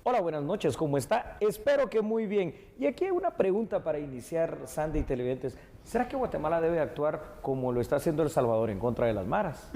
Hola, buenas noches, ¿cómo está? Espero que muy bien. Y aquí hay una pregunta para iniciar, Sandy y televidentes. ¿Será que Guatemala debe actuar como lo está haciendo El Salvador en contra de las maras?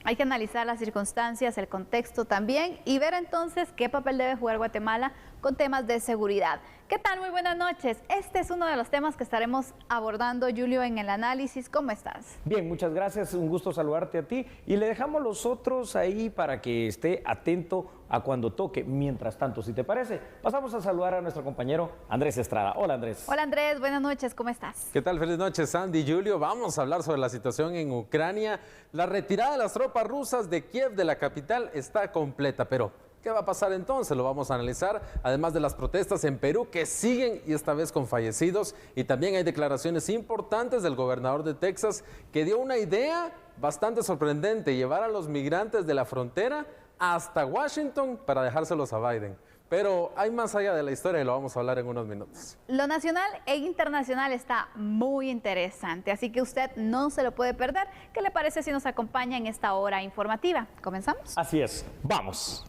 Hay que analizar las circunstancias, el contexto también y ver entonces qué papel debe jugar Guatemala con temas de seguridad. ¿Qué tal? Muy buenas noches. Este es uno de los temas que estaremos abordando, Julio, en el análisis. ¿Cómo estás? Bien, muchas gracias. Un gusto saludarte a ti. Y le dejamos los otros ahí para que esté atento a cuando toque. Mientras tanto, si te parece, pasamos a saludar a nuestro compañero Andrés Estrada. Hola, Andrés. Hola, Andrés. Buenas noches. ¿Cómo estás? ¿Qué tal? Feliz noche, Sandy y Julio. Vamos a hablar sobre la situación en Ucrania. La retirada de las tropas rusas de Kiev, de la capital, está completa, pero ¿qué va a pasar entonces? Lo vamos a analizar, además de las protestas en Perú que siguen y esta vez con fallecidos. Y también hay declaraciones importantes del gobernador de Texas que dio una idea bastante sorprendente: llevar a los migrantes de la frontera hasta Washington para dejárselos a Biden. Pero hay más allá de la historia y lo vamos a hablar en unos minutos. Lo nacional e internacional está muy interesante, así que usted no se lo puede perder. ¿Qué le parece si nos acompaña en esta hora informativa? ¿Comenzamos? Así es. Vamos.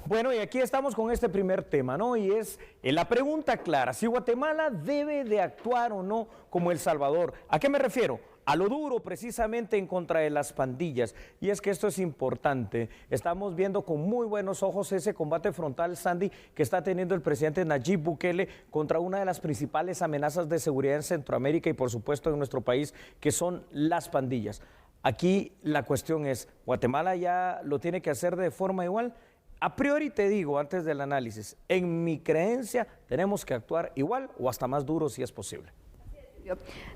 Bueno, y aquí estamos con este primer tema, ¿no? Y es la pregunta clara: si Guatemala debe de actuar o no como El Salvador. ¿A qué me refiero? A lo duro, precisamente en contra de las pandillas. Y es que esto es importante. Estamos viendo con muy buenos ojos ese combate frontal, Sandy, que está teniendo el presidente Nayib Bukele contra una de las principales amenazas de seguridad en Centroamérica y por supuesto en nuestro país, que son las pandillas. Aquí la cuestión es, ¿Guatemala ya lo tiene que hacer de forma igual? A priori te digo, antes del análisis, en mi creencia tenemos que actuar igual o hasta más duro si es posible.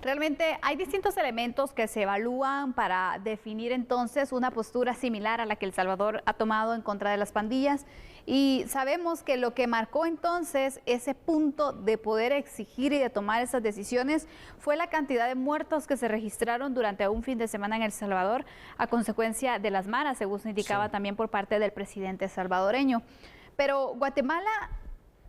Realmente hay distintos elementos que se evalúan para definir entonces una postura similar a la que El Salvador ha tomado en contra de las pandillas, y sabemos que lo que marcó entonces ese punto de poder exigir y de tomar esas decisiones fue la cantidad de muertos que se registraron durante un fin de semana en El Salvador a consecuencia de las maras, según se indicaba también por parte del presidente salvadoreño. Pero Guatemala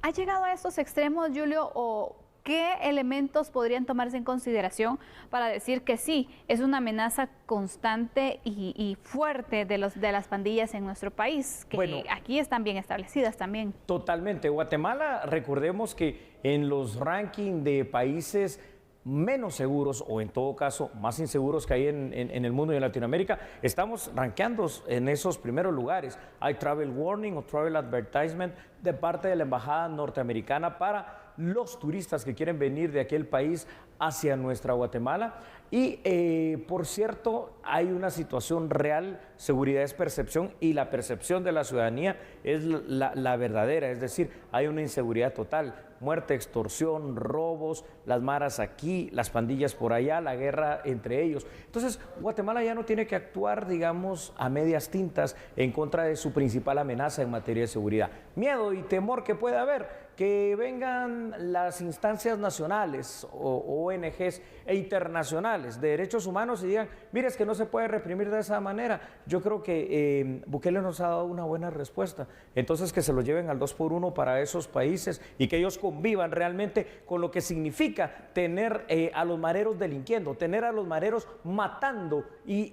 ha llegado a estos extremos, Julio, o ¿qué elementos podrían tomarse en consideración para decir que sí, es una amenaza constante y fuerte de las pandillas en nuestro país, que aquí están bien establecidas también? Totalmente. Guatemala, recordemos que en los rankings de países menos seguros, o en todo caso más inseguros que hay en el mundo y en Latinoamérica, estamos rankeando en esos primeros lugares. Hay travel warning o travel advertisement de parte de la embajada norteamericana para los turistas que quieren venir de aquel país hacia nuestra Guatemala. Y por cierto, hay una situación real: seguridad es percepción, y la percepción de la ciudadanía es la verdadera, es decir, hay una inseguridad total: muerte, extorsión, robos, las maras aquí, las pandillas por allá, la guerra entre ellos. Entonces, Guatemala ya no tiene que actuar, digamos, a medias tintas en contra de su principal amenaza en materia de seguridad. Miedo y temor que puede haber, que vengan las instancias nacionales o ONGs e internacionales de derechos humanos y digan, mire, es que no se puede reprimir de esa manera. Yo creo que Bukele nos ha dado una buena respuesta. Entonces, que se lo lleven al 2x1 para esos países y que ellos convivan realmente con lo que significa tener a los mareros delinquiendo, tener a los mareros matando y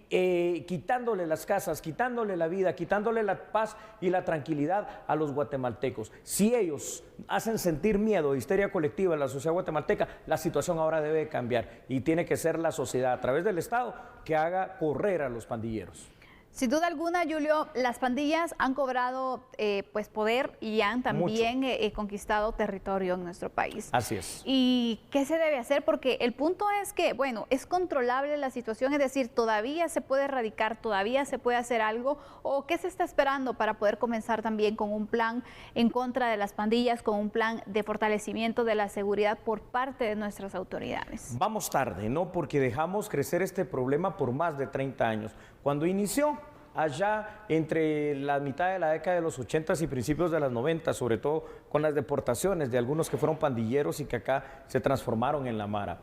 quitándole las casas, quitándole la vida, quitándole la paz y la tranquilidad a los guatemaltecos. Si ellos hacen sentir miedo, histeria colectiva en la sociedad guatemalteca, la situación ahora debe cambiar y tiene que ser la sociedad, a través del Estado, que haga correr a los pandilleros. Sin duda alguna, Julio, las pandillas han cobrado pues poder y han también conquistado territorio en nuestro país. Así es. ¿Y qué se debe hacer? Porque el punto es que, bueno, es controlable la situación, es decir, todavía se puede erradicar, todavía se puede hacer algo, o qué se está esperando para poder comenzar también con un plan en contra de las pandillas, con un plan de fortalecimiento de la seguridad por parte de nuestras autoridades. Vamos tarde, ¿no? Porque dejamos crecer este problema por más de 30 años. Cuando inició allá entre la mitad de la década de los 80s y principios de las 90, sobre todo con las deportaciones de algunos que fueron pandilleros y que acá se transformaron en la mara.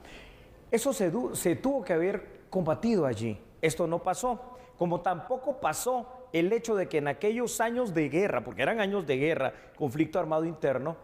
Eso se tuvo que haber combatido allí. Esto no pasó. como tampoco pasó el hecho de que en aquellos años de guerra, porque eran años de guerra, conflicto armado interno,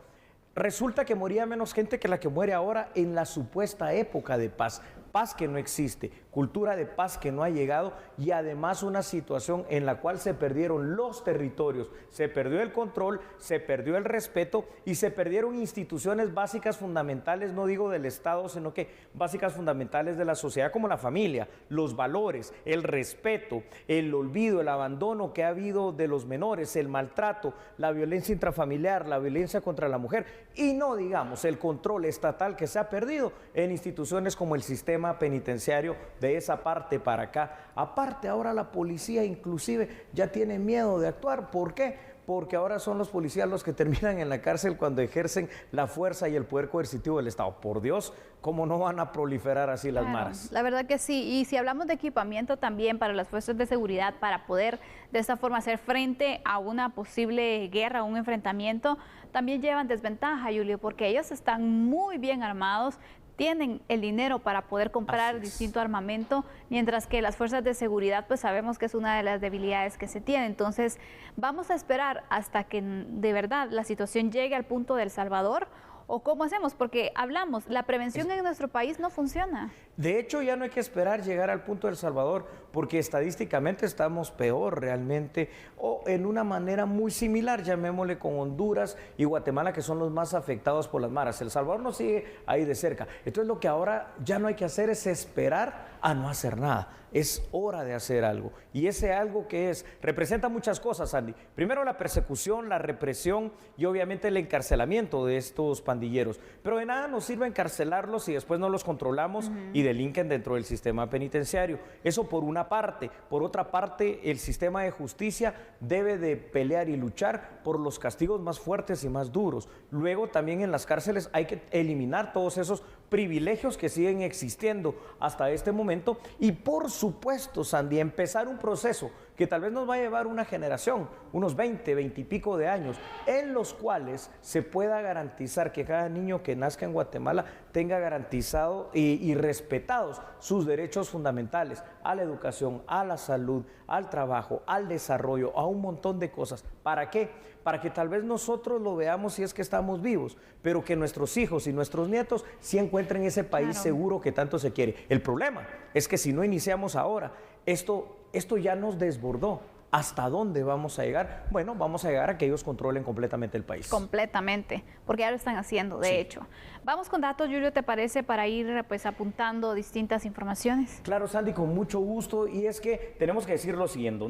resulta que moría menos gente que la que muere ahora en la supuesta época de paz. Paz que no existe, cultura de paz que no ha llegado y además una situación en la cual se perdieron los territorios, se perdió el control, se perdió el respeto y se perdieron instituciones básicas fundamentales, no digo del Estado, sino que básicas fundamentales de la sociedad como la familia, los valores, el respeto, el olvido, el abandono que ha habido de los menores, el maltrato, la violencia intrafamiliar, la violencia contra la mujer y no digamos el control estatal que se ha perdido en instituciones como el sistema penitenciario de esa parte para acá. Aparte, ahora la policía inclusive ya tiene miedo de actuar. ¿Por qué? Porque ahora son los policías los que terminan en la cárcel cuando ejercen la fuerza y el poder coercitivo del Estado. Por Dios, ¿cómo no van a proliferar así las maras? La verdad que sí. Y si hablamos de equipamiento también para las fuerzas de seguridad, para poder de esta forma hacer frente a una posible guerra, un enfrentamiento, también llevan desventaja, Julio, porque ellos están muy bien armados, tienen el dinero para poder comprar distinto armamento, mientras que las fuerzas de seguridad pues sabemos que es una de las debilidades que se tiene. Entonces vamos a esperar hasta que de verdad la situación llegue al punto de El Salvador. ¿O cómo hacemos? Porque hablamos, la prevención en nuestro país no funciona. De hecho, ya no hay que esperar llegar al punto de El Salvador, porque estadísticamente estamos peor realmente, o en una manera muy similar, llamémosle con Honduras y Guatemala, que son los más afectados por las maras. El Salvador nos sigue ahí de cerca. Entonces, lo que ahora ya no hay que hacer es esperar a no hacer nada. Es hora de hacer algo. Y ese algo que representa muchas cosas, Sandy. Primero, la persecución, la represión y obviamente el encarcelamiento de estos pandilleros. Pero de nada nos sirve encarcelarlos si después no los controlamos y delinquen dentro del sistema penitenciario. Eso por una parte. Por otra parte, el sistema de justicia debe de pelear y luchar por los castigos más fuertes y más duros. Luego, también en las cárceles hay que eliminar todos esos privilegios que siguen existiendo hasta este momento y por supuesto, Sandy, empezar un proceso que tal vez nos va a llevar una generación, unos 20 y pico de años, en los cuales se pueda garantizar que cada niño que nazca en Guatemala tenga garantizado y respetados sus derechos fundamentales a la educación, a la salud, al trabajo, al desarrollo, a un montón de cosas. ¿Para qué? Para que tal vez nosotros lo veamos si es que estamos vivos, pero que nuestros hijos y nuestros nietos sí encuentren ese país seguro que tanto se quiere. El problema es que si no iniciamos ahora, esto ya nos desbordó. ¿Hasta dónde vamos a llegar? Bueno, vamos a llegar a que ellos controlen completamente el país. Completamente, porque ya lo están haciendo, de hecho. Vamos con datos, Julio, ¿te parece? Para ir pues apuntando distintas informaciones. Claro, Sandy, con mucho gusto. Y es que tenemos que decir lo siguiente,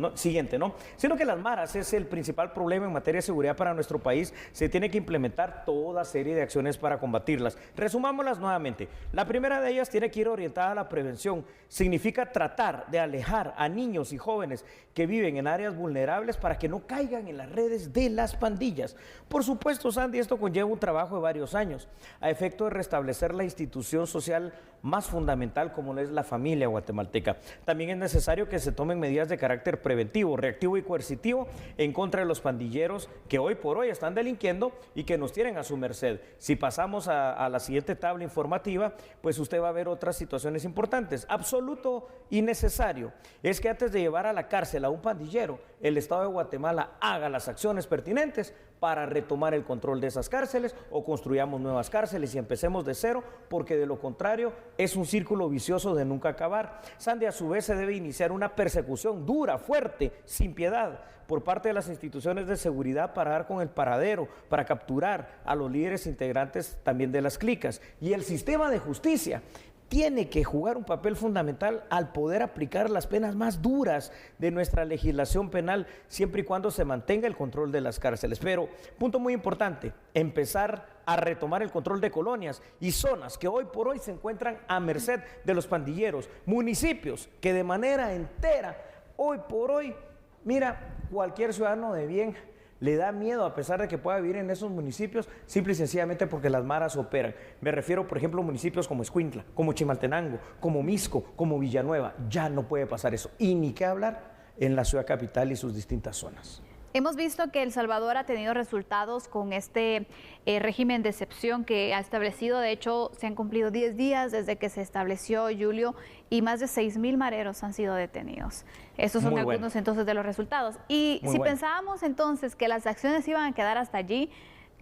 ¿no? Siendo que las maras es el principal problema en materia de seguridad para nuestro país, se tiene que implementar toda serie de acciones para combatirlas. Resumámoslas nuevamente. La primera de ellas tiene que ir orientada a la prevención. Significa tratar de alejar a niños y jóvenes que viven en áreas vulnerables para que no caigan en las redes de las pandillas. Por supuesto, Sandy, esto conlleva un trabajo de varios años a efecto de restablecer la institución social más fundamental como es la familia guatemalteca. También es necesario que se tomen medidas de carácter preventivo, reactivo y coercitivo en contra de los pandilleros que hoy por hoy están delinquiendo y que nos tienen a su merced. Si pasamos a la siguiente tabla informativa, pues usted va a ver otras situaciones importantes. Absoluto y necesario es que antes de llevar a la cárcel a un pandillero, el Estado de Guatemala haga las acciones pertinentes para retomar el control de esas cárceles o construyamos nuevas cárceles y empecemos de cero, porque de lo contrario es un círculo vicioso de nunca acabar. Sandy, a su vez se debe iniciar una persecución dura, fuerte, sin piedad por parte de las instituciones de seguridad para dar con el paradero, para capturar a los líderes integrantes también de las clicas. Y el sistema de justicia tiene que jugar un papel fundamental al poder aplicar las penas más duras de nuestra legislación penal, siempre y cuando se mantenga el control de las cárceles. Pero, punto muy importante, empezar a retomar el control de colonias y zonas que hoy por hoy se encuentran a merced de los pandilleros, municipios que de manera entera, hoy por hoy, mira, cualquier ciudadano de bien le da miedo a pesar de que pueda vivir en esos municipios, simple y sencillamente porque las maras operan. Me refiero, por ejemplo, a municipios como Escuintla, como Chimaltenango, como Misco, como Villanueva. Ya no puede pasar eso. Y ni qué hablar en la ciudad capital y sus distintas zonas. Hemos visto que El Salvador ha tenido resultados con este régimen de excepción que ha establecido. De hecho, se han cumplido 10 días desde que se estableció, Julio, y más de 6,000 mareros han sido detenidos. Estos son algunos entonces de los resultados. Y si pensábamos entonces que las acciones iban a quedar hasta allí,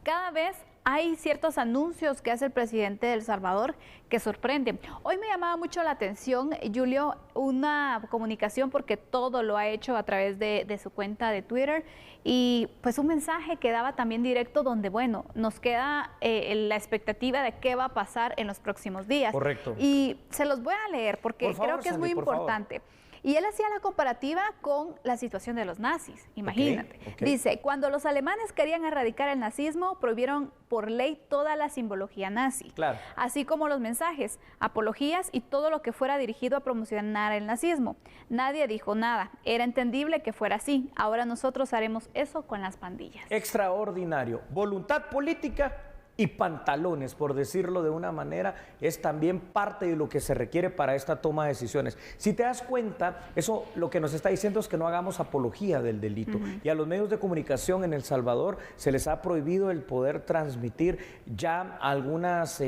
cada vez hay ciertos anuncios que hace el presidente de El Salvador que sorprenden. Hoy me llamaba mucho la atención, Julio, una comunicación porque todo lo ha hecho a través de su cuenta de Twitter y pues un mensaje que daba también directo donde, bueno, nos queda la expectativa de qué va a pasar en los próximos días. Correcto. Y se los voy a leer porque creo que es muy importante. Y él hacía la comparativa con la situación de los nazis, imagínate. Dice, cuando los alemanes querían erradicar el nazismo, prohibieron por ley toda la simbología nazi, así como los mensajes, apologías y todo lo que fuera dirigido a promocionar el nazismo. Nadie dijo nada, era entendible que fuera así. Ahora nosotros haremos eso con las pandillas. Extraordinario. Voluntad política y pantalones, por decirlo de una manera, es también parte de lo que se requiere para esta toma de decisiones. Si te das cuenta, eso lo que nos está diciendo es que no hagamos apología del delito. Y a los medios de comunicación en El Salvador se les ha prohibido el poder transmitir ya algunas,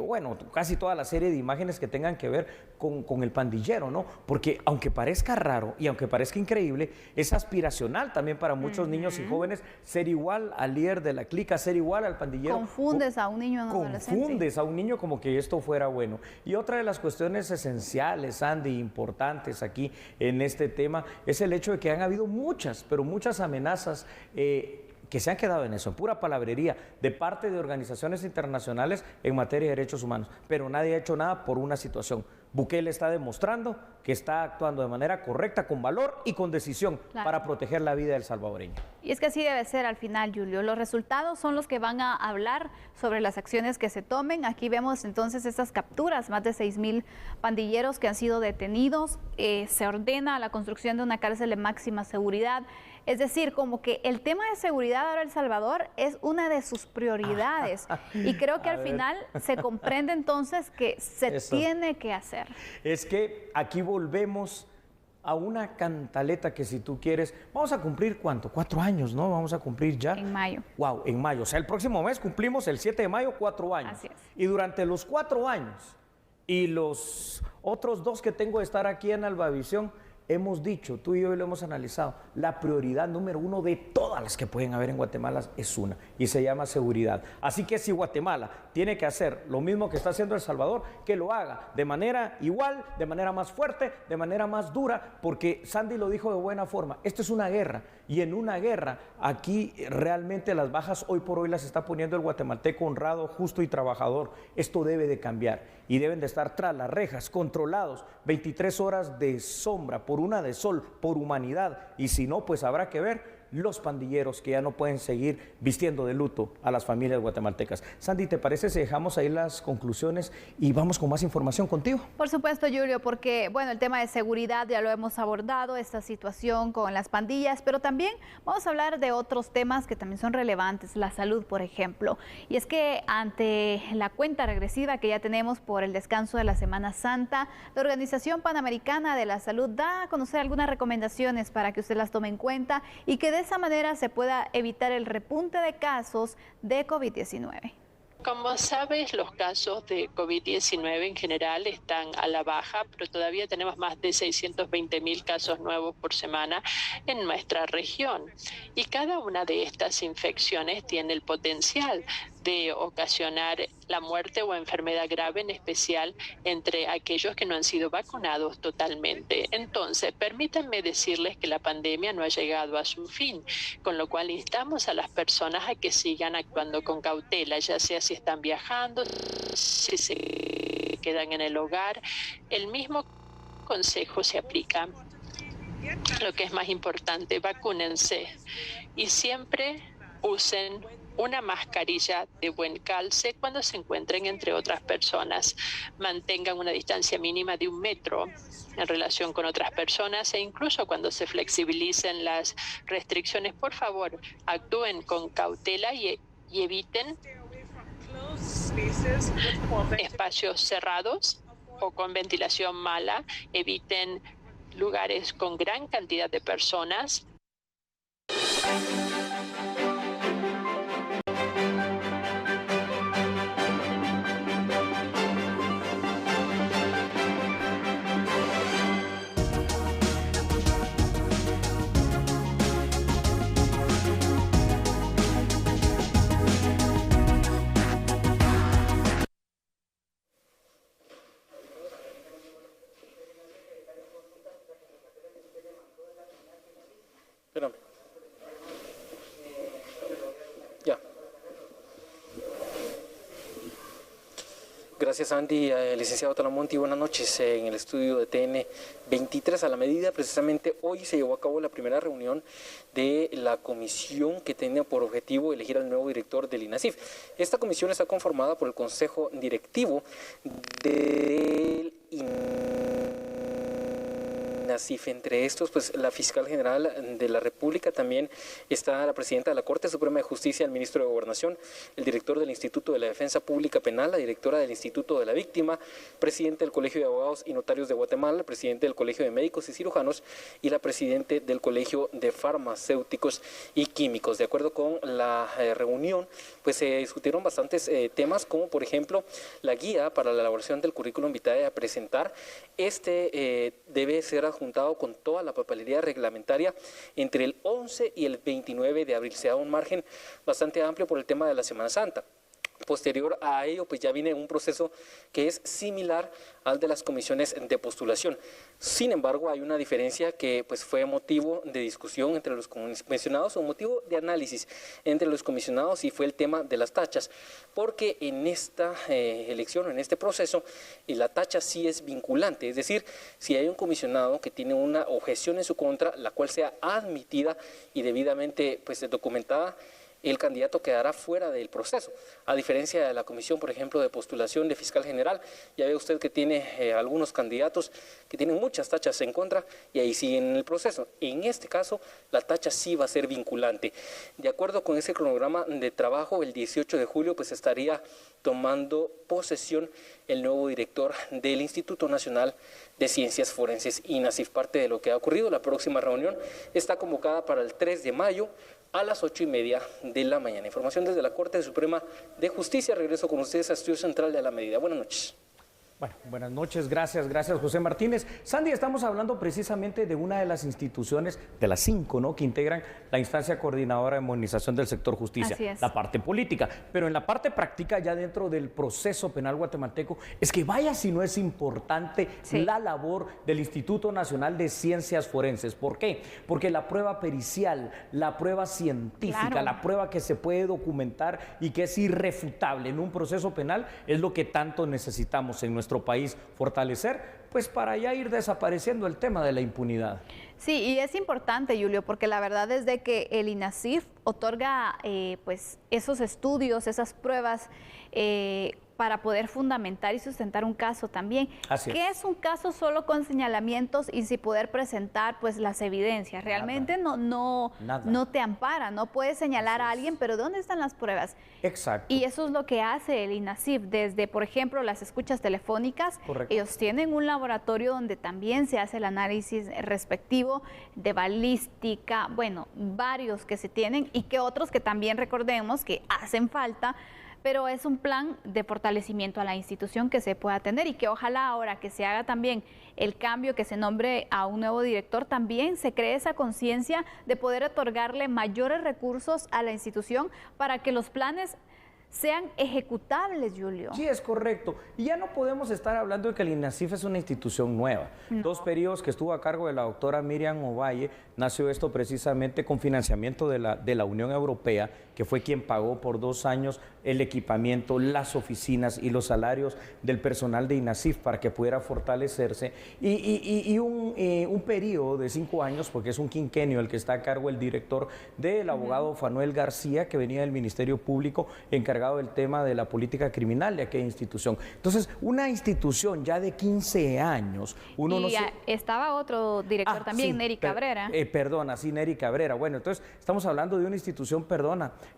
bueno, casi toda la serie de imágenes que tengan que ver con el pandillero, ¿no? Porque aunque parezca raro y aunque parezca increíble, es aspiracional también para muchos niños y jóvenes ser igual al líder de la clica, ser igual al pandillero. Confundes a un niño en adolescente. Confundes a un niño como que esto fuera bueno. Y otra de las cuestiones esenciales, Andy, importantes aquí en este tema, es el hecho de que han habido muchas, pero muchas amenazas que se han quedado en eso, en pura palabrería, de parte de organizaciones internacionales en materia de derechos humanos. Pero nadie ha hecho nada por una situación. Bukele está demostrando que está actuando de manera correcta, con valor y con decisión para proteger la vida del salvadoreño. Y es que así debe ser al final, Julio. Los resultados son los que van a hablar sobre las acciones que se tomen. Aquí vemos entonces estas capturas, más de 6,000 pandilleros que han sido detenidos. Se ordena la construcción de una cárcel de máxima seguridad. Es decir, como que el tema de seguridad ahora en El Salvador es una de sus prioridades. Y creo que al final se comprende entonces que se tiene que hacer. Es que aquí volvemos a una cantaleta que, si tú quieres, vamos a cumplir ¿cuánto? 4 años, ¿no? Vamos a cumplir ya. En mayo. Wow, en mayo. O sea, el próximo mes cumplimos el 7 de mayo 4 años. Así es. Y durante los 4 años y los otros 2 que tengo de estar aquí en Albavisión, hemos dicho, tú y yo lo hemos analizado, la prioridad número 1 de todas las que pueden haber en Guatemala es una, y se llama seguridad. Así que si Guatemala tiene que hacer lo mismo que está haciendo El Salvador, que lo haga de manera igual, de manera más fuerte, de manera más dura, porque Sandy lo dijo de buena forma, esto es una guerra, y en una guerra, aquí realmente las bajas hoy por hoy las está poniendo el guatemalteco honrado, justo y trabajador. Esto debe de cambiar, y deben de estar tras las rejas, controlados, 23 horas de sombra, por una de sol, por humanidad, y si no, pues habrá que ver los pandilleros que ya no pueden seguir vistiendo de luto a las familias guatemaltecas. Sandy, ¿te parece si dejamos ahí las conclusiones y vamos con más información contigo? Por supuesto, Julio, porque bueno, el tema de seguridad ya lo hemos abordado, esta situación con las pandillas, pero también vamos a hablar de otros temas que también son relevantes, la salud, por ejemplo. Y es que ante la cuenta regresiva que ya tenemos por el descanso de la Semana Santa, la Organización Panamericana de la Salud da a conocer algunas recomendaciones para que usted las tome en cuenta y que de esa manera se pueda evitar el repunte de casos de COVID-19. Como sabes, los casos de COVID-19 en general están a la baja, pero todavía tenemos más de 620,000 casos nuevos por semana en nuestra región. Y cada una de estas infecciones tiene el potencial de ocasionar la muerte o enfermedad grave, en especial entre aquellos que no han sido vacunados totalmente. Entonces, permítanme decirles que la pandemia no ha llegado a su fin, con lo cual instamos a las personas a que sigan actuando con cautela, ya sea si están viajando, si se quedan en el hogar. El mismo consejo se aplica. Lo que es más importante, vacúnense y siempre usen una mascarilla de buen calce cuando se encuentren entre otras personas. Mantengan una distancia mínima de 1 metro en relación con otras personas e incluso cuando se flexibilicen las restricciones, por favor, actúen con cautela y eviten espacios cerrados o con ventilación mala. Eviten lugares con gran cantidad de personas. Espérame. Ya. Gracias, Andy. Licenciado Talamonti, buenas noches. En el estudio de TN 23 a la medida, precisamente hoy se llevó a cabo la primera reunión de la comisión que tiene por objetivo elegir al nuevo director del INASIF. Esta comisión está conformada por el Consejo Directivo del INASIF. Entre estos, pues la fiscal general de la República, también está la presidenta de la Corte Suprema de Justicia, el ministro de Gobernación, el director del Instituto de la Defensa Pública Penal, la directora del Instituto de la Víctima, presidente del Colegio de Abogados y Notarios de Guatemala, el presidente del Colegio de Médicos y Cirujanos y la presidente del Colegio de Farmacéuticos y Químicos. De acuerdo con la reunión, pues se discutieron bastantes temas, como por ejemplo la guía para la elaboración del currículum vitae a presentar. Debe ser adjuntado con toda la papelería reglamentaria entre el 11 y el 29 de abril. Se da un margen bastante amplio por el tema de la Semana Santa. Posterior a ello, pues ya viene un proceso que es similar al de las comisiones de postulación. Sin embargo, hay una diferencia que pues fue motivo de discusión entre los comisionados o motivo de análisis entre los comisionados, y fue el tema de las tachas, porque en esta elección, en este proceso, la tacha sí es vinculante, es decir, si hay un comisionado que tiene una objeción en su contra, la cual sea admitida y debidamente pues documentada, el candidato quedará fuera del proceso, a diferencia de la comisión, por ejemplo, de postulación de fiscal general. Ya ve usted que tiene algunos candidatos que tienen muchas tachas en contra y ahí siguen en el proceso. En este caso, la tacha sí va a ser vinculante. De acuerdo con ese cronograma de trabajo, el 18 de julio pues estaría tomando posesión el nuevo director del Instituto Nacional de Ciencias Forenses, INASIF. Parte de lo que ha ocurrido, la próxima reunión está convocada para el 3 de mayo a las 8:30 de la mañana. Información desde la Corte Suprema de Justicia. Regreso con ustedes a Estudio Central de A la Medida. Buenas noches. Bueno, buenas noches, gracias José Martínez. Sandy, estamos hablando precisamente de una de las instituciones, de las 5, ¿no?, que integran la instancia coordinadora de modernización del sector justicia, la parte política, pero en la parte práctica, ya dentro del proceso penal guatemalteco, es que vaya si no es importante la labor del Instituto Nacional de Ciencias Forenses. ¿Por qué? Porque la prueba pericial, la prueba científica, la prueba que se puede documentar y que es irrefutable en un proceso penal, es lo que tanto necesitamos en nuestro país fortalecer, pues para ya ir desapareciendo el tema de la impunidad. Sí, y es importante, Julio, porque la verdad es de que el INASIF otorga pues esos estudios, esas pruebas para poder fundamentar y sustentar un caso también. ¿Qué es un caso solo con señalamientos y sin poder presentar pues las evidencias? Realmente no te ampara, no puedes señalar a alguien, pero ¿dónde están las pruebas? Exacto. Y eso es lo que hace el INASIF, desde, por ejemplo, las escuchas telefónicas. Correcto. Ellos tienen un laboratorio donde también se hace el análisis respectivo de balística, bueno, varios que se tienen y que otros que también recordemos que hacen falta, pero es un plan de fortalecimiento a la institución que se pueda tener y que ojalá ahora que se haga también el cambio, que se nombre a un nuevo director, también se cree esa conciencia de poder otorgarle mayores recursos a la institución para que los planes sean ejecutables, Julio. Sí, es correcto. Y ya no podemos estar hablando de que el INASIF es una institución nueva. No. 2 periodos que estuvo a cargo de la doctora Miriam Ovalle, nació esto precisamente con financiamiento de la Unión Europea, que fue quien pagó por 2 años el equipamiento, las oficinas y los salarios del personal de INASIF para que pudiera fortalecerse. Y un periodo de 5 años, porque es un quinquenio el que está a cargo el director del abogado Fanuel García, que venía del Ministerio Público, encargado del tema de la política criminal de aquella institución. Entonces, una institución ya de 15 años, uno y estaba otro director también, Neri Cabrera. Neri Cabrera. Bueno, entonces estamos hablando de una institución,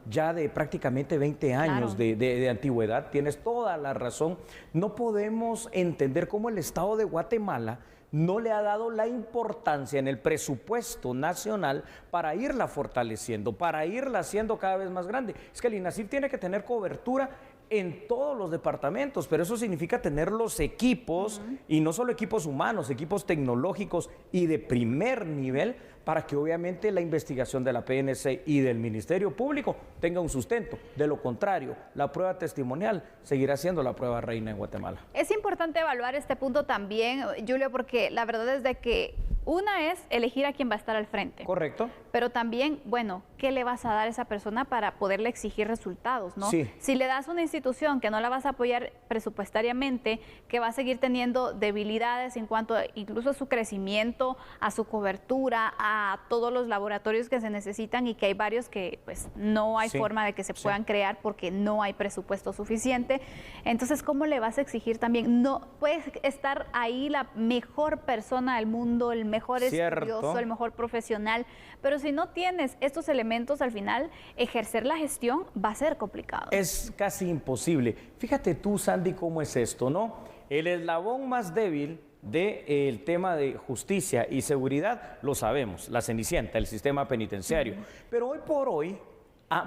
ya de prácticamente 20 años de antigüedad. Tienes toda la razón. No podemos entender cómo el Estado de Guatemala no le ha dado la importancia en el presupuesto nacional para irla fortaleciendo, para irla haciendo cada vez más grande. Es que el INASIF tiene que tener cobertura en todos los departamentos, pero eso significa tener los equipos, y no solo equipos humanos, equipos tecnológicos y de primer nivel, para que obviamente la investigación de la PNC y del Ministerio Público tenga un sustento. De lo contrario, la prueba testimonial seguirá siendo la prueba reina en Guatemala. Es importante evaluar este punto también, Julio, porque la verdad es de que una es elegir a quién va a estar al frente. Correcto. Pero también, bueno, ¿qué le vas a dar a esa persona para poderle exigir resultados, no? Sí. Si le das una institución que no la vas a apoyar presupuestariamente, que va a seguir teniendo debilidades en cuanto incluso a su crecimiento, a su cobertura, a todos los laboratorios que se necesitan, y que hay varios que pues no hay forma de que se puedan crear porque no hay presupuesto suficiente. Entonces, ¿cómo le vas a exigir también? No puedes estar ahí la mejor persona del mundo, el mejor estudioso, el mejor profesional, pero si no tienes estos elementos, al final ejercer la gestión va a ser complicado. Es casi imposible. Fíjate tú, Sandy, cómo es esto, ¿no? El eslabón más débil del tema de justicia y seguridad, lo sabemos, la Cenicienta, el sistema penitenciario. Pero hoy por hoy,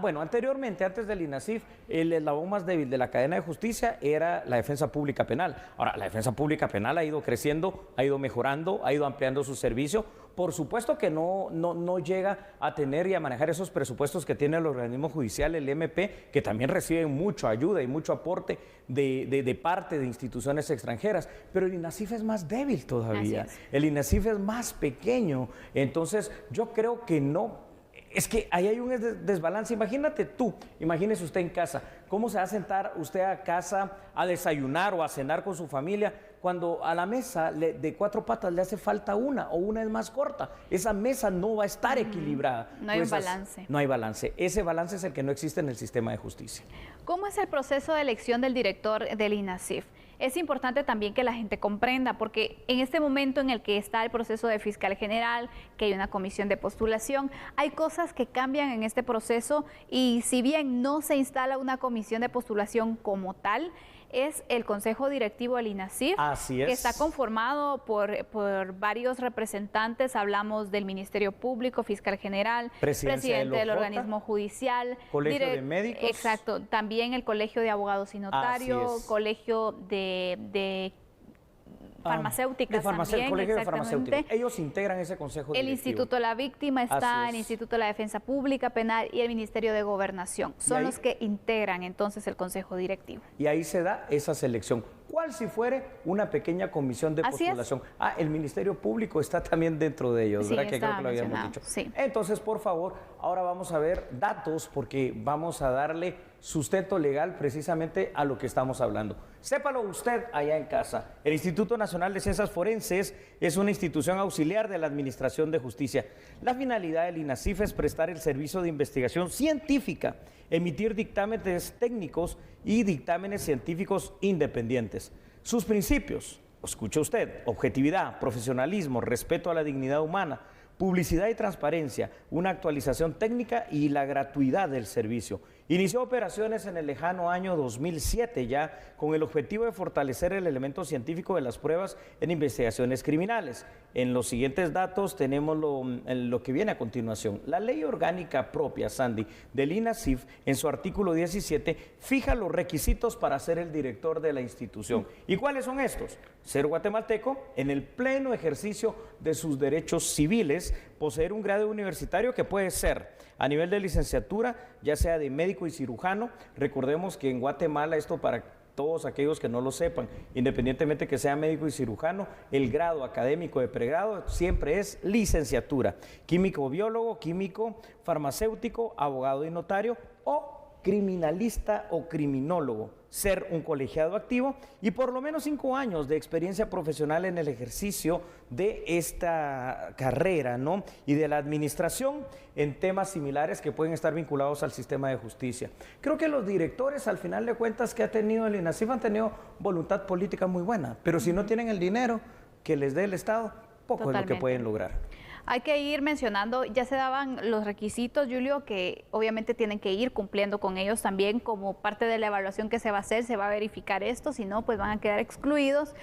bueno, anteriormente, antes del INASIF, el eslabón más débil de la cadena de justicia era la defensa pública penal. Ahora, la defensa pública penal ha ido creciendo, ha ido mejorando, ha ido ampliando su servicio. Por supuesto que no llega a tener y a manejar esos presupuestos que tiene el organismo judicial, el MP, que también recibe mucha ayuda y mucho aporte de parte de instituciones extranjeras. Pero el INASIF es más débil todavía. El INASIF es más pequeño. Entonces, yo creo que no. Es que ahí hay un desbalance. Imagínese usted en casa. ¿Cómo se va a sentar usted a casa a desayunar o a cenar con su familia cuando a la mesa de 4 patas le hace falta una o una es más corta? Esa mesa no va a estar equilibrada. No hay un balance. No hay balance. Ese balance es el que no existe en el sistema de justicia. ¿Cómo es el proceso de elección del director del INASIF? Es importante también que la gente comprenda, porque en este momento en el que está el proceso de fiscal general, que hay una comisión de postulación, hay cosas que cambian en este proceso, y si bien no se instala una comisión de postulación como tal, es el Consejo Directivo del INASIF, que está conformado por varios representantes. Hablamos del Ministerio Público, Fiscal General, presidente del organismo judicial, Colegio de Médicos. Exacto, también el Colegio de Abogados y Notarios, Colegio de farmacéuticas también, Colegio de Farmacéuticas. Ellos integran ese consejo directivo. El Instituto de la Víctima está, el Instituto de la Defensa Pública Penal y el Ministerio de Gobernación. Son los que integran entonces el consejo directivo. Y ahí se da esa selección. ¿Cuál si fuere una pequeña comisión de postulación? El Ministerio Público está también dentro de ellos, ¿verdad? Que creo que lo habíamos dicho. Sí. Entonces, por favor, ahora vamos a ver datos, porque vamos a darle sustento legal precisamente a lo que estamos hablando. Sépalo usted allá en casa. El Instituto Nacional de Ciencias Forenses es una institución auxiliar de la Administración de Justicia. La finalidad del INASIF es prestar el servicio de investigación científica, emitir dictámenes técnicos y dictámenes científicos independientes. Sus principios, escuche usted: objetividad, profesionalismo, respeto a la dignidad humana, publicidad y transparencia, una actualización técnica y la gratuidad del servicio. Inició operaciones en el lejano año 2007 ya, con el objetivo de fortalecer el elemento científico de las pruebas en investigaciones criminales. En los siguientes datos tenemos lo que viene a continuación. La ley orgánica propia, Sandy, del INASIF, en su artículo 17, fija los requisitos para ser el director de la institución. ¿Y cuáles son estos? Ser guatemalteco, en el pleno ejercicio de sus derechos civiles, poseer un grado universitario que puede ser a nivel de licenciatura, ya sea de médico y cirujano. Recordemos que en Guatemala, esto para todos aquellos que no lo sepan, independientemente que sea médico y cirujano, el grado académico de pregrado siempre es licenciatura. Químico biólogo, químico farmacéutico, abogado y notario, o criminalista o criminólogo, ser un colegiado activo y por lo menos 5 años de experiencia profesional en el ejercicio de esta carrera, ¿no? Y de la administración en temas similares que pueden estar vinculados al sistema de justicia. Creo que los directores, al final de cuentas, que ha tenido el INASIF, han tenido voluntad política muy buena, pero si no tienen el dinero que les dé el Estado, poco es lo que pueden lograr. Hay que ir mencionando, ya se daban los requisitos, Julio, que obviamente tienen que ir cumpliendo con ellos también como parte de la evaluación que se va a hacer, se va a verificar esto, si no, pues van a quedar excluidos.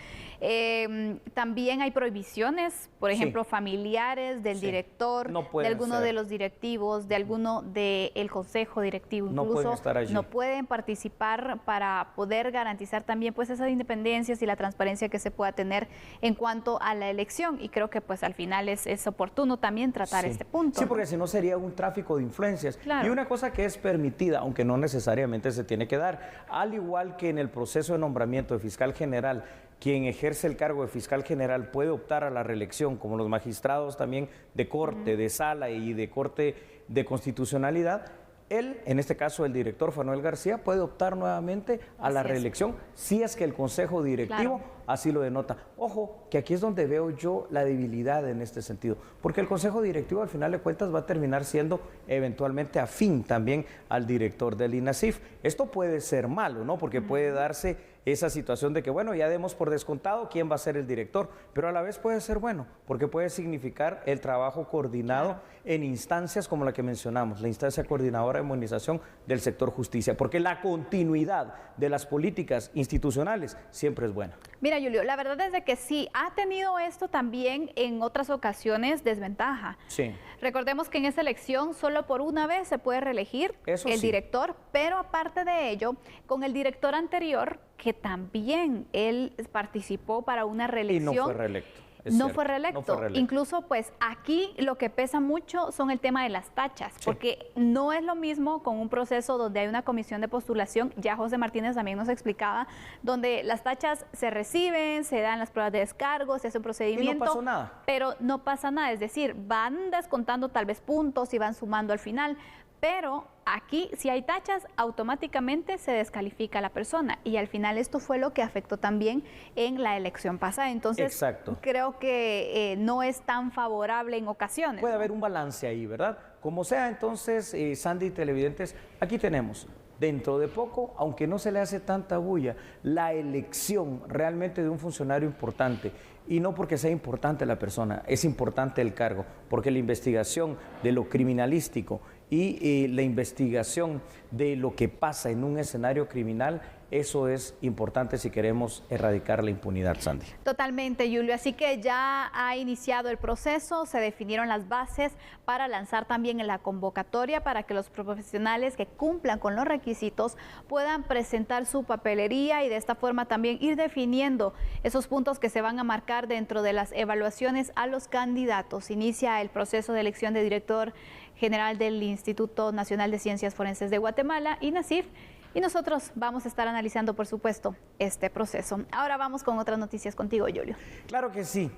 También hay prohibiciones, por ejemplo, familiares del director, de alguno de los directivos, de alguno del consejo directivo, incluso no pueden participar para poder garantizar también pues esas independencias y la transparencia que se pueda tener en cuanto a la elección, y creo que pues al final es oportuno también tratar este punto. Sí, porque si no sería un tráfico de influencias. Claro. Y una cosa que es permitida, aunque no necesariamente se tiene que dar, al igual que en el proceso de nombramiento de fiscal general, quien ejerce el cargo de fiscal general puede optar a la reelección, como los magistrados también de corte, de sala y de corte de constitucionalidad. Él, en este caso el director Fanuel García, puede optar nuevamente a la reelección si es que el consejo directivo así lo denota. Ojo, que aquí es donde veo yo la debilidad en este sentido, porque el consejo directivo al final de cuentas va a terminar siendo eventualmente afín también al director del INASIF. Esto puede ser malo, ¿no? Porque puede darse esa situación de que, bueno, ya demos por descontado quién va a ser el director, pero a la vez puede ser bueno, porque puede significar el trabajo coordinado en instancias como la que mencionamos, la instancia coordinadora de inmunización del sector justicia, porque la continuidad de las políticas institucionales siempre es buena. Mira, Julio, la verdad es de que sí, ha tenido esto también en otras ocasiones desventaja. Sí. Recordemos que en esta elección solo por una vez se puede reelegir el director, pero aparte de ello, con el director anterior, que también él participó para una reelección. Y no fue reelecto. No fue reelecto. Incluso pues aquí lo que pesa mucho son el tema de las tachas, porque no es lo mismo con un proceso donde hay una comisión de postulación, ya José Martínez también nos explicaba, donde las tachas se reciben, se dan las pruebas de descargo, se hace un procedimiento. Y no pasó nada. Pero no pasa nada, es decir, van descontando tal vez puntos y van sumando al final. Pero aquí, si hay tachas, automáticamente se descalifica a la persona. Y al final esto fue lo que afectó también en la elección pasada. Entonces, creo que no es tan favorable en ocasiones. Puede haber un balance ahí, ¿verdad? Como sea, entonces, Sandy y televidentes, aquí tenemos, dentro de poco, aunque no se le hace tanta bulla, la elección realmente de un funcionario importante. Y no porque sea importante la persona, es importante el cargo, porque la investigación de lo criminalístico y la investigación de lo que pasa en un escenario criminal, eso es importante si queremos erradicar la impunidad, Sandy. Totalmente, Julio. Así que ya ha iniciado el proceso, se definieron las bases para lanzar también en la convocatoria para que los profesionales que cumplan con los requisitos puedan presentar su papelería y de esta forma también ir definiendo esos puntos que se van a marcar dentro de las evaluaciones a los candidatos. Inicia el proceso de elección de director general del Instituto Nacional de Ciencias Forenses de Guatemala, INASIF, y nosotros vamos a estar analizando, por supuesto, este proceso. Ahora vamos con otras noticias contigo, Julio. Claro que sí.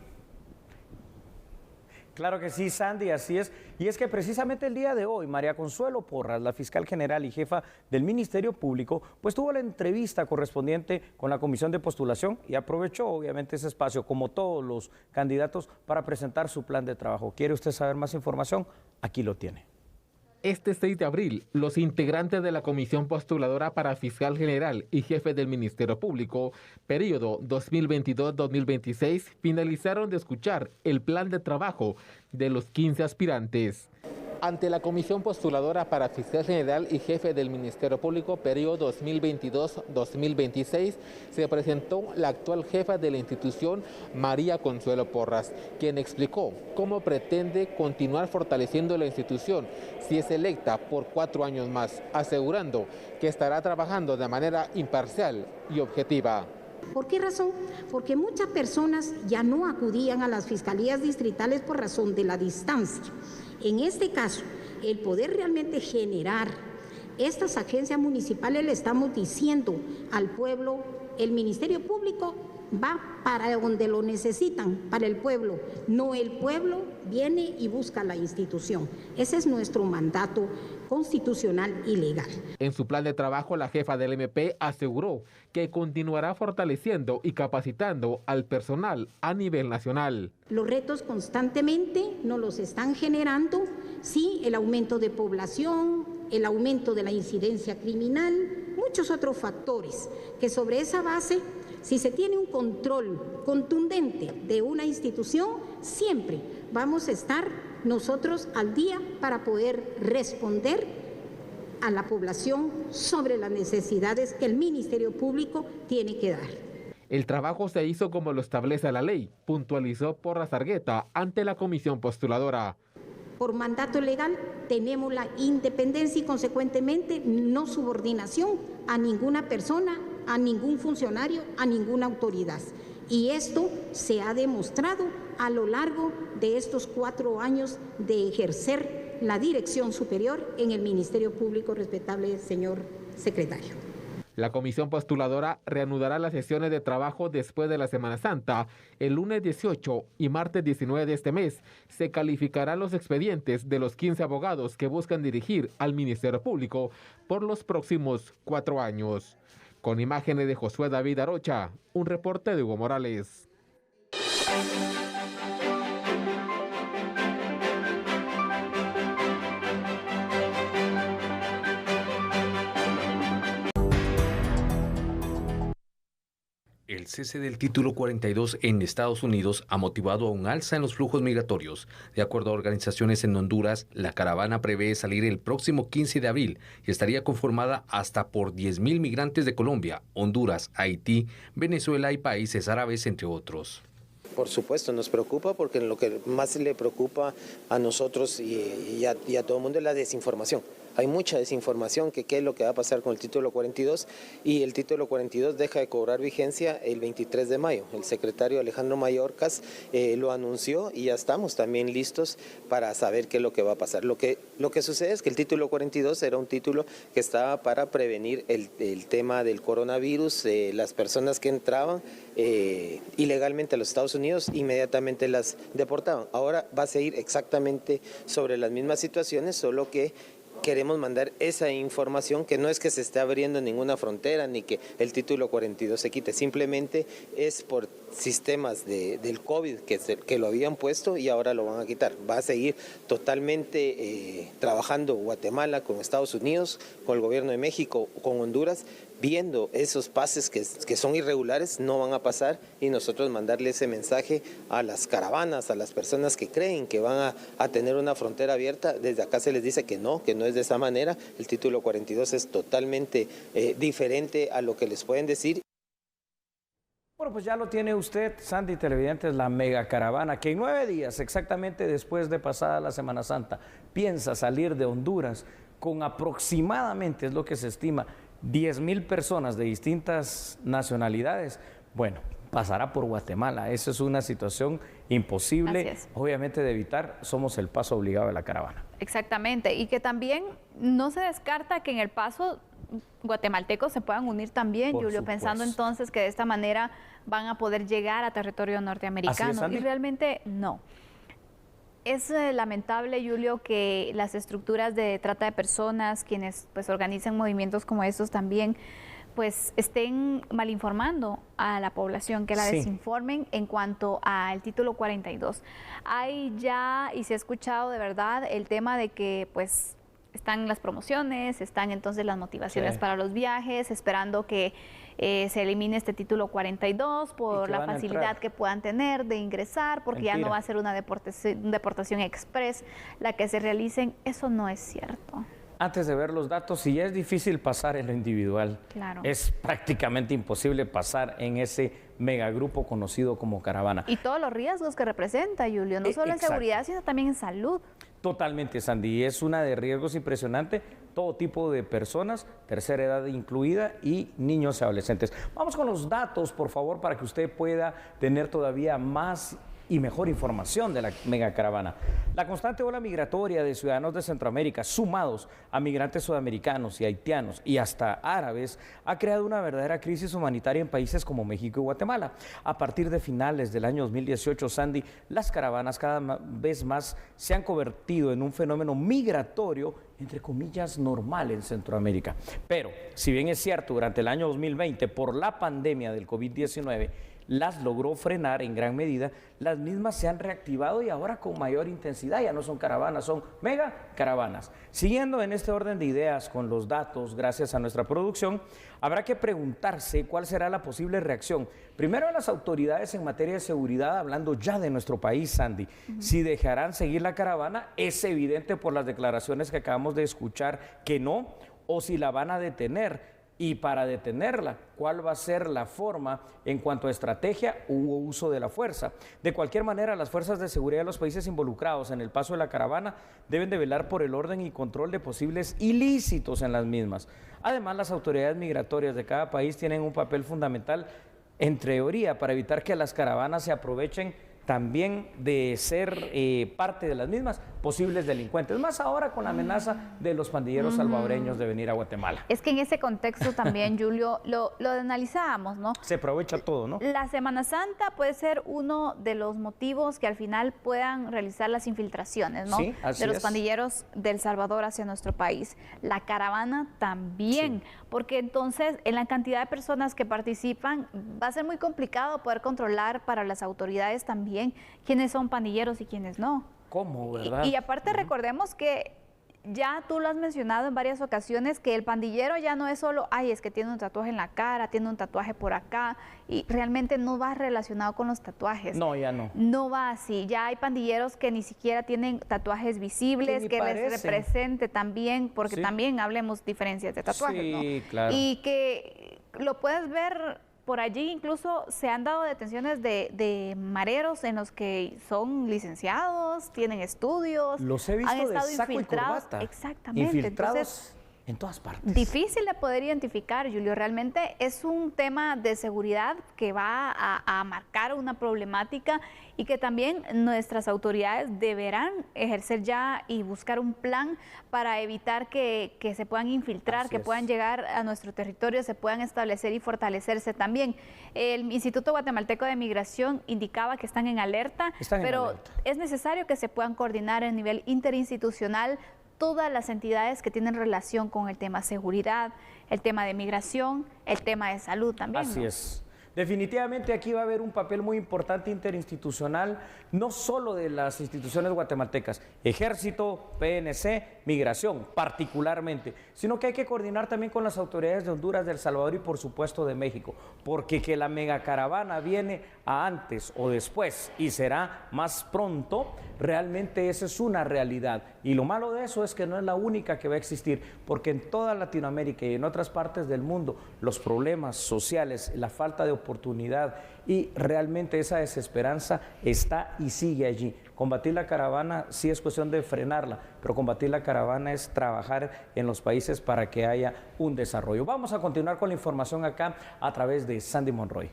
Claro que sí, Sandy, así es. Y es que precisamente el día de hoy, María Consuelo Porras, la fiscal general y jefa del Ministerio Público, pues tuvo la entrevista correspondiente con la Comisión de Postulación y aprovechó obviamente ese espacio, como todos los candidatos, para presentar su plan de trabajo. ¿Quiere usted saber más información? Aquí lo tiene. Este 6 de abril, los integrantes de la Comisión Postuladora para Fiscal General y Jefe del Ministerio Público, periodo 2022-2026, finalizaron de escuchar el plan de trabajo de los 15 aspirantes. Ante la Comisión Postuladora para Fiscal General y Jefe del Ministerio Público, periodo 2022-2026, se presentó la actual jefa de la institución, María Consuelo Porras, quien explicó cómo pretende continuar fortaleciendo la institución si es electa por 4 años más, asegurando que estará trabajando de manera imparcial y objetiva. ¿Por qué razón? Porque muchas personas ya no acudían a las fiscalías distritales por razón de la distancia. En este caso, el poder realmente generar estas agencias municipales, le estamos diciendo al pueblo, el Ministerio Público va para donde lo necesitan, para el pueblo, no el pueblo viene y busca la institución. Ese es nuestro mandato constitucional y legal. En su plan de trabajo, la jefa del MP aseguró que continuará fortaleciendo y capacitando al personal a nivel nacional. Los retos constantemente nos los están generando, sí, el aumento de población, el aumento de la incidencia criminal, muchos otros factores que sobre esa base, si se tiene un control contundente de una institución, siempre vamos a estar nosotros al día para poder responder a la población sobre las necesidades que el Ministerio Público tiene que dar. El trabajo se hizo como lo establece la ley, puntualizó Porras Argueta ante la comisión postuladora. Por mandato legal tenemos la independencia y consecuentemente no subordinación a ninguna persona, a ningún funcionario, a ninguna autoridad. Y esto se ha demostrado a lo largo de estos 4 años de ejercer la dirección superior en el Ministerio Público, respetable señor secretario. La comisión postuladora reanudará las sesiones de trabajo después de la Semana Santa. El lunes 18 y martes 19 de este mes se calificarán los expedientes de los 15 abogados que buscan dirigir al Ministerio Público por los próximos 4 años. Con imágenes de Josué David Arocha, un reporte de Hugo Morales. El cese del título 42 en Estados Unidos ha motivado a un alza en los flujos migratorios. De acuerdo a organizaciones en Honduras, la caravana prevé salir el próximo 15 de abril y estaría conformada hasta por 10,000 migrantes de Colombia, Honduras, Haití, Venezuela y países árabes, entre otros. Por supuesto, nos preocupa porque lo que más le preocupa a nosotros y a todo el mundo es la desinformación. Hay mucha desinformación que qué es lo que va a pasar con el título 42 y el título 42 deja de cobrar vigencia el 23 de mayo. El secretario Alejandro Mayorkas lo anunció y ya estamos también listos para saber qué es lo que va a pasar. Lo que sucede es que el título 42 era un título que estaba para prevenir el tema del coronavirus, las personas que entraban ilegalmente a los Estados Unidos inmediatamente las deportaban. Ahora va a seguir exactamente sobre las mismas situaciones, solo que queremos mandar esa información, que no es que se esté abriendo ninguna frontera ni que el título 42 se quite, simplemente es por sistemas del COVID que lo habían puesto y ahora lo van a quitar. Va a seguir totalmente trabajando Guatemala con Estados Unidos, con el gobierno de México, con Honduras, viendo esos pases que son irregulares, no van a pasar, y nosotros mandarle ese mensaje a las caravanas, a las personas que creen que van a tener una frontera abierta. Desde acá se les dice que no es de esa manera. El título 42 es totalmente diferente a lo que les pueden decir. Bueno, pues ya lo tiene usted, Sandy televidentes, la mega caravana que en 9 días, exactamente después de pasada la Semana Santa, piensa salir de Honduras con aproximadamente, es lo que se estima, 10,000 personas de distintas nacionalidades. Bueno, pasará por Guatemala. Esa es una situación imposible, obviamente, de evitar. Somos el paso obligado de la caravana. Exactamente, y que también no se descarta que en el paso guatemaltecos se puedan unir también, Por Julio, supuesto. pensando entonces que de esta manera van a poder llegar a territorio norteamericano. Así es, Andy. Y realmente no. Es lamentable, Julio, que las estructuras de trata de personas, quienes pues organizan movimientos como estos también, pues estén malinformando a la población, que la desinformen en cuanto al título 42. Hay ya, y se ha escuchado de verdad, el tema de que pues están las promociones, están entonces las motivaciones para los viajes, esperando que se elimine este título 42 por la facilidad que puedan tener de ingresar, porque ya no va a ser una deportación express la que se realicen. Eso no es cierto. Antes de ver los datos, si ya es difícil pasar en lo individual, es prácticamente imposible pasar en ese megagrupo conocido como caravana. Y todos los riesgos que representa, Julio, no solo en seguridad, sino también en salud. Totalmente, Sandy, es una de riesgos impresionante, todo tipo de personas, tercera edad incluida, y niños y adolescentes. Vamos con los datos, por favor, para que usted pueda tener todavía más y mejor información de la megacaravana. La constante ola migratoria de ciudadanos de Centroamérica, sumados a migrantes sudamericanos y haitianos y hasta árabes, ha creado una verdadera crisis humanitaria en países como México y Guatemala. A partir de finales del año 2018, Sandy, las caravanas cada vez más se han convertido en un fenómeno migratorio, entre comillas, normal en Centroamérica. Pero, si bien es cierto, durante el año 2020, por la pandemia del COVID-19, las logró frenar en gran medida, las mismas se han reactivado y ahora con mayor intensidad, ya no son caravanas, son mega caravanas. Siguiendo en este orden de ideas con los datos, gracias a nuestra producción, habrá que preguntarse cuál será la posible reacción. Primero a las autoridades en materia de seguridad, hablando ya de nuestro país, Sandy. Si dejarán seguir la caravana, es evidente por las declaraciones que acabamos de escuchar que no, o si la van a detener. Y para detenerla, ¿cuál va a ser la forma en cuanto a estrategia u uso de la fuerza? De cualquier manera, las fuerzas de seguridad de los países involucrados en el paso de la caravana deben de velar por el orden y control de posibles ilícitos en las mismas. Además, las autoridades migratorias de cada país tienen un papel fundamental, en teoría, para evitar que las caravanas se aprovechen también de ser parte de las mismas posibles delincuentes, más ahora con la amenaza de los pandilleros salvadoreños de venir a Guatemala. Es que en ese contexto también, Julio, lo analizábamos, ¿no? Se aprovecha todo, ¿no? La Semana Santa puede ser uno de los motivos que al final puedan realizar las infiltraciones, ¿no? Sí, así de los es. pandilleros del Salvador hacia nuestro país. La caravana también, sí, porque entonces en la cantidad de personas que participan va a ser muy complicado poder controlar para las autoridades también quiénes son pandilleros y quiénes no. ¿Cómo, verdad? Y aparte recordemos que ya tú lo has mencionado en varias ocasiones, que el pandillero ya no es solo, ay, es que tiene un tatuaje en la cara, tiene un tatuaje por acá, y realmente no va relacionado con los tatuajes. No, ya no. No va así. Ya hay pandilleros que ni siquiera tienen tatuajes visibles, que les represente también, porque también hablemos diferencias de tatuajes, sí, ¿no? Claro. Y que lo puedes ver por allí, incluso se han dado detenciones de mareros en los que son licenciados, tienen estudios, los he visto han estado de saco infiltrados. y corbata. Exactamente. Infiltrados. Entonces, en todas partes. difícil de poder identificar, Julio. Realmente es un tema de seguridad que va a marcar una problemática y que también nuestras autoridades deberán ejercer ya y buscar un plan para evitar que se puedan infiltrar, que puedan llegar a nuestro territorio, se puedan establecer y fortalecerse también. El Instituto Guatemalteco de Migración indicaba que están en alerta, pero es necesario que se puedan coordinar a nivel interinstitucional todas las entidades que tienen relación con el tema seguridad, el tema de migración, el tema de salud también. Así es. Definitivamente aquí va a haber un papel muy importante interinstitucional, no solo de las instituciones guatemaltecas, Ejército, PNC, Migración particularmente, sino que hay que coordinar también con las autoridades de Honduras, de El Salvador y por supuesto de México, porque que la megacaravana viene a antes o después y será más pronto, realmente esa es una realidad. Y lo malo de eso es que no es la única que va a existir, porque en toda Latinoamérica y en otras partes del mundo los problemas sociales, la falta de oportunidad y realmente esa desesperanza está y sigue allí. Combatir la caravana sí es cuestión de frenarla, pero combatir la caravana es trabajar en los países para que haya un desarrollo. Vamos a continuar con la información acá a través de Sandy Monroy.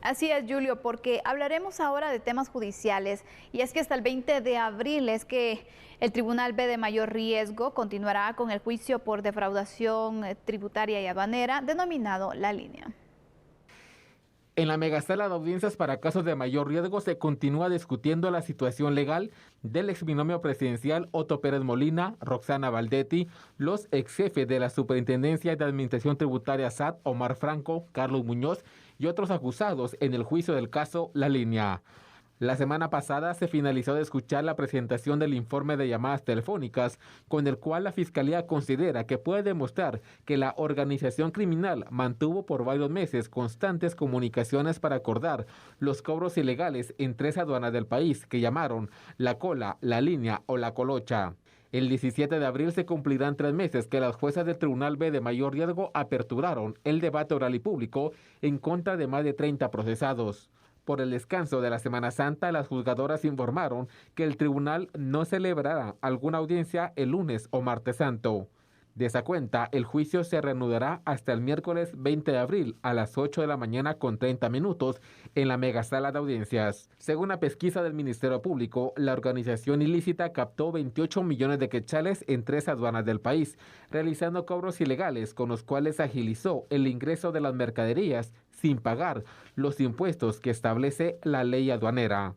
Así es, Julio, porque hablaremos ahora de temas judiciales y es que hasta el 20 de abril es que el Tribunal B de Mayor Riesgo continuará con el juicio por defraudación tributaria y aduanera denominado La Línea. En la megasala de audiencias para casos de mayor riesgo se continúa discutiendo la situación legal del exbinomio presidencial Otto Pérez Molina, Roxana Valdetti, los ex jefes de la Superintendencia de Administración Tributaria SAT, Omar Franco, Carlos Muñoz y otros acusados en el juicio del caso La Línea. La semana pasada se finalizó de escuchar la presentación del informe de llamadas telefónicas, con el cual la Fiscalía considera que puede demostrar que la organización criminal mantuvo por varios meses constantes comunicaciones para acordar los cobros ilegales en 3 aduanas del país que llamaron La Cola, La Línea o La Colocha. El 17 de abril se cumplirán 3 meses que las juezas del Tribunal B de Mayor Riesgo aperturaron el debate oral y público en contra de más de 30 procesados. Por el descanso de la Semana Santa, las juzgadoras informaron que el tribunal no celebrará alguna audiencia el lunes o martes santo. De esa cuenta, el juicio se reanudará hasta el miércoles 20 de abril a las 8 de la mañana con 30 minutos en la megasala de audiencias. Según la pesquisa del Ministerio Público, la organización ilícita captó 28 millones de quetzales en 3 aduanas del país, realizando cobros ilegales con los cuales agilizó el ingreso de las mercaderías sin pagar los impuestos que establece la ley aduanera.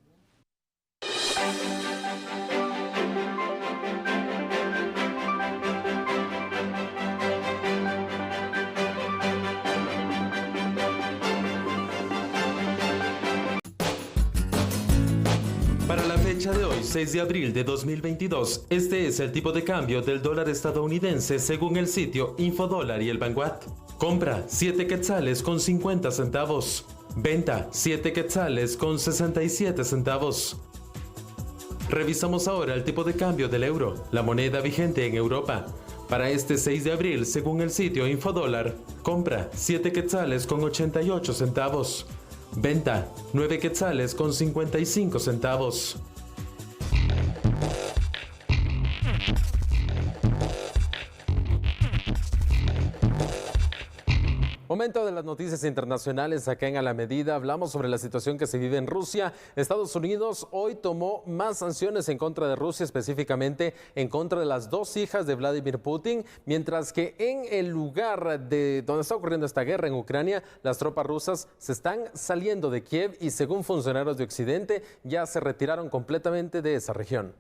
fecha de hoy, 6 de abril de 2022, este es el tipo de cambio del dólar estadounidense según el sitio Infodólar y el Vanguard. Compra 7 quetzales con 50 centavos. Venta 7 quetzales con 67 centavos. Revisamos ahora el tipo de cambio del euro, la moneda vigente en Europa. Para este 6 de abril, según el sitio Infodólar, compra 7 quetzales con 88 centavos. Venta 9 quetzales con 55 centavos. Momento de las noticias internacionales acá en A la Medida. Hablamos sobre la situación que se vive en Rusia. Estados Unidos hoy tomó más sanciones en contra de Rusia, específicamente en contra de las 2 hijas de Vladimir Putin, mientras que en el lugar de donde está ocurriendo esta guerra en Ucrania, las tropas rusas se están saliendo de Kiev y, según funcionarios de Occidente, ya se retiraron completamente de esa región.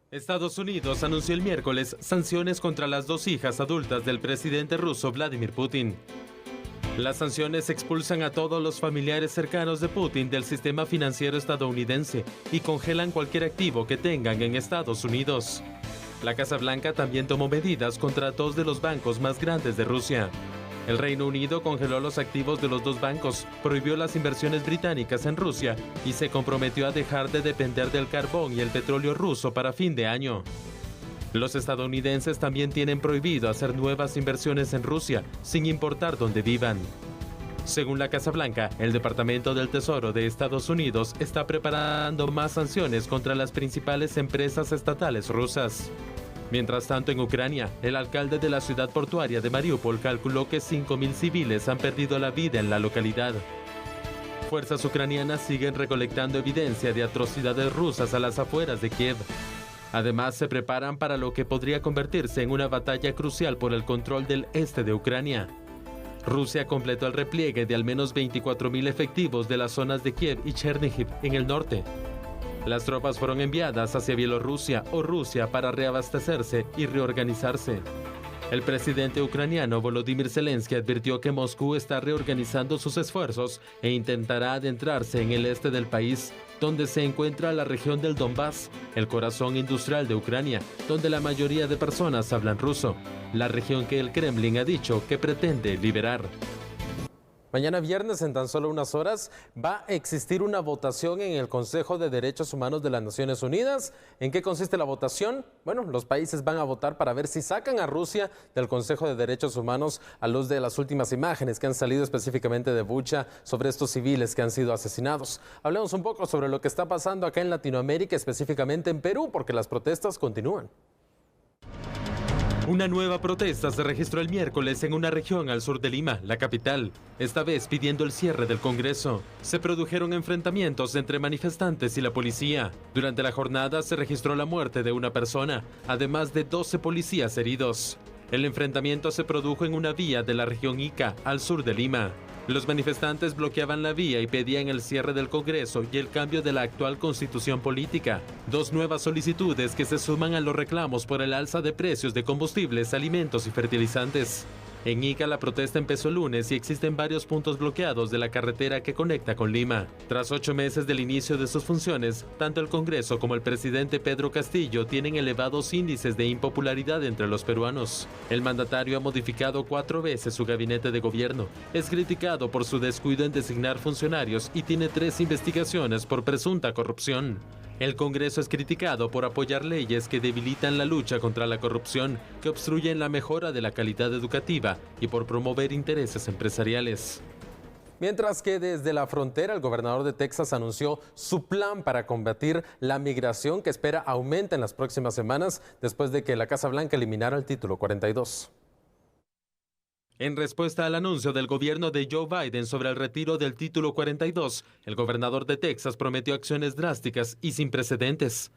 Estados Unidos anunció el miércoles sanciones contra las 2 hijas adultas del presidente ruso Vladimir Putin. Las sanciones expulsan a todos los familiares cercanos de Putin del sistema financiero estadounidense y congelan cualquier activo que tengan en Estados Unidos. La Casa Blanca también tomó medidas contra 2 de los bancos más grandes de Rusia. El Reino Unido congeló los activos de los 2 bancos, prohibió las inversiones británicas en Rusia y se comprometió a dejar de depender del carbón y el petróleo ruso para fin de año. Los estadounidenses también tienen prohibido hacer nuevas inversiones en Rusia, sin importar dónde vivan. Según la Casa Blanca, el Departamento del Tesoro de Estados Unidos está preparando más sanciones contra las principales empresas estatales rusas. Mientras tanto, en Ucrania, el alcalde de la ciudad portuaria de Mariupol calculó que 5.000 civiles han perdido la vida en la localidad. Fuerzas ucranianas siguen recolectando evidencia de atrocidades rusas a las afueras de Kiev. Además, se preparan para lo que podría convertirse en una batalla crucial por el control del este de Ucrania. Rusia completó el repliegue de al menos 24.000 efectivos de las zonas de Kiev y Chernihiv en el norte. Las tropas fueron enviadas hacia Bielorrusia o Rusia para reabastecerse y reorganizarse. El presidente ucraniano Volodymyr Zelensky advirtió que Moscú está reorganizando sus esfuerzos e intentará adentrarse en el este del país, donde se encuentra la región del Donbass, el corazón industrial de Ucrania, donde la mayoría de personas hablan ruso, la región que el Kremlin ha dicho que pretende liberar. Mañana viernes, en tan solo unas horas, va a existir una votación en el Consejo de Derechos Humanos de las Naciones Unidas. ¿En qué consiste la votación? Bueno, los países van a votar para ver si sacan a Rusia del Consejo de Derechos Humanos a luz de las últimas imágenes que han salido específicamente de Bucha sobre estos civiles que han sido asesinados. Hablemos un poco sobre lo que está pasando acá en Latinoamérica, específicamente en Perú, porque las protestas continúan. Una nueva protesta se registró el miércoles en una región al sur de Lima, la capital, esta vez pidiendo el cierre del Congreso. Se produjeron enfrentamientos entre manifestantes y la policía. Durante la jornada se registró la muerte de una persona, además de 12 policías heridos. El enfrentamiento se produjo en una vía de la región Ica, al sur de Lima. Los manifestantes bloqueaban la vía y pedían el cierre del Congreso y el cambio de la actual constitución política. 2 nuevas solicitudes que se suman a los reclamos por el alza de precios de combustibles, alimentos y fertilizantes. En Ica la protesta empezó el lunes y existen varios puntos bloqueados de la carretera que conecta con Lima. Tras 8 meses del inicio de sus funciones, tanto el Congreso como el presidente Pedro Castillo tienen elevados índices de impopularidad entre los peruanos. El mandatario ha modificado 4 veces su gabinete de gobierno. Es criticado por su descuido en designar funcionarios y tiene 3 investigaciones por presunta corrupción. El Congreso es criticado por apoyar leyes que debilitan la lucha contra la corrupción, que obstruyen la mejora de la calidad educativa y por promover intereses empresariales. Mientras que desde la frontera, el gobernador de Texas anunció su plan para combatir la migración que espera aumente en las próximas semanas después de que la Casa Blanca eliminara el título 42. En respuesta al anuncio del gobierno de Joe Biden sobre el retiro del título 42, el gobernador de Texas prometió acciones drásticas y sin precedentes.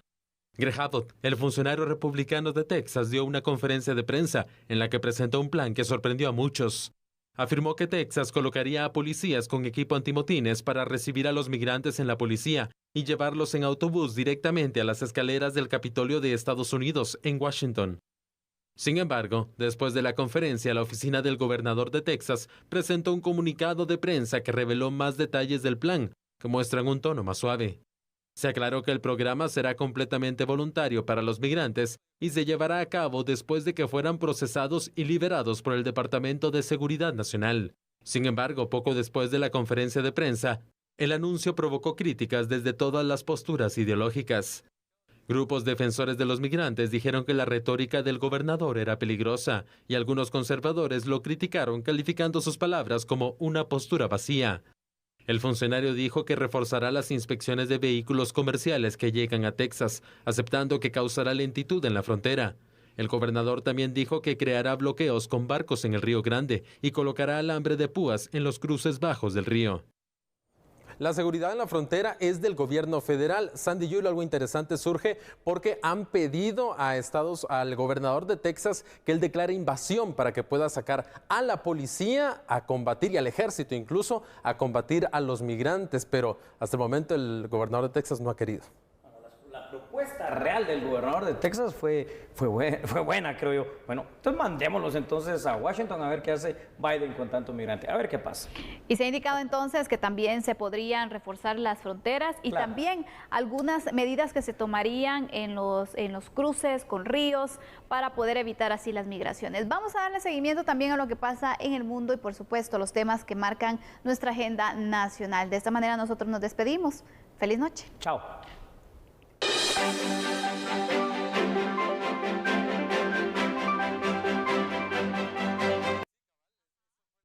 Greg Abbott, el funcionario republicano de Texas, dio una conferencia de prensa en la que presentó un plan que sorprendió a muchos. Afirmó que Texas colocaría a policías con equipo antimotines para recibir a los migrantes en la policía y llevarlos en autobús directamente a las escaleras del Capitolio de Estados Unidos, en Washington. Sin embargo, después de la conferencia, la oficina del gobernador de Texas presentó un comunicado de prensa que reveló más detalles del plan, que muestran un tono más suave. Se aclaró que el programa será completamente voluntario para los migrantes y se llevará a cabo después de que fueran procesados y liberados por el Departamento de Seguridad Nacional. Sin embargo, poco después de la conferencia de prensa, el anuncio provocó críticas desde todas las posturas ideológicas. Grupos defensores de los migrantes dijeron que la retórica del gobernador era peligrosa y algunos conservadores lo criticaron calificando sus palabras como una postura vacía. El funcionario dijo que reforzará las inspecciones de vehículos comerciales que llegan a Texas, aceptando que causará lentitud en la frontera. El gobernador también dijo que creará bloqueos con barcos en el Río Grande y colocará alambre de púas en los cruces bajos del río. La seguridad en la frontera es del gobierno federal. Sandy Julio, algo interesante surge porque han pedido al gobernador de Texas que él declare invasión para que pueda sacar a la policía a combatir y al ejército incluso a combatir a los migrantes, pero hasta el momento el gobernador de Texas no ha querido. La propuesta real del gobernador de Texas fue buena, creo yo. Bueno, entonces mandémoslos entonces a Washington a ver qué hace Biden con tanto migrante, a ver qué pasa. Y se ha indicado entonces que también se podrían reforzar las fronteras y también algunas medidas que se tomarían en los cruces con ríos para poder evitar así las migraciones. Vamos a darle seguimiento también a lo que pasa en el mundo y por supuesto los temas que marcan nuestra agenda nacional. De esta manera nosotros nos despedimos. Feliz noche. Chao.